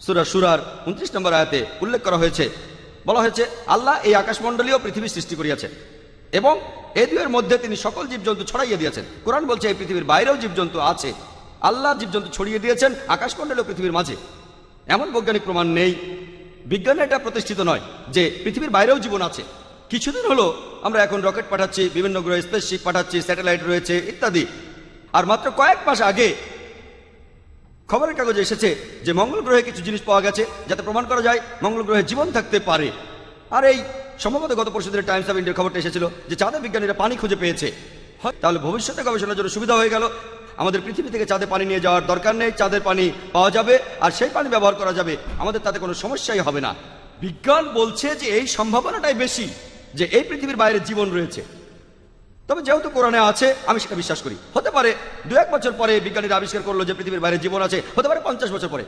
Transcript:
সূরা সূরার 29 নম্বর আয়াতে উল্লেখ করা হয়েছে, বলা হয়েছে আল্লাহ এই আকাশমণ্ডলীয় পৃথিবী সৃষ্টি করিয়াছেন এবং এই দুয়ের মধ্যে তিনি সকল জীবজন্তু ছড়াইয়া দিয়েছেন। কোরআন বলছে এই পৃথিবীর বাইরেও জীবজন্তু আছে, আল্লাহ জীবজন্তু ছড়িয়ে দিয়েছেন আকাশমণ্ডলীয় পৃথিবীর মাঝে। এমন বৈজ্ঞানিক প্রমাণ নেই, বিজ্ঞানে এটা প্রতিষ্ঠিত নয় যে পৃথিবীর বাইরেও জীবন আছে। কিছুদিন হলো আমরা এখন রকেট পাঠাচ্ছি, বিভিন্ন গ্রহে স্পেসশিপ পাঠাচ্ছি, স্যাটেলাইট রয়েছে ইত্যাদি। আর মাত্র কয়েক মাস আগে খবরের কাগজে এসেছে যে মঙ্গল গ্রহে কিছু জিনিস পাওয়া গেছে যাতে প্রমাণ করা যায় মঙ্গল গ্রহে জীবন থাকতে পারে। আর এই সম্ভবত গত পরশুদিনের টাইমস অফ ইন্ডিয়ার খবরটা এসেছিল যে চাঁদে বিজ্ঞানীরা পানি খুঁজে পেয়েছে। তাহলে ভবিষ্যতে গবেষণার জন্য সুবিধা হয়ে গেল, আমাদের পৃথিবী থেকে চাঁদে পানি নিয়ে যাওয়ার দরকার নেই, চাঁদের পানি পাওয়া যাবে আর সেই পানি ব্যবহার করা যাবে, আমাদের তাতে কোনো সমস্যাই হবে না। বিজ্ঞান বলছে যে এই সম্ভাবনাটাই বেশি যে এই পৃথিবীর বাইরে জীবন রয়েছে। তবে যেহেতু কোরআনে আছে আমি সেটা বিশ্বাস করি। হতে পারে 2-1 বছর পরে বিজ্ঞানীরা আবিষ্কার করলো যে পৃথিবীর বাইরে জীবন আছে, হতে পারে 50 বছর পরে।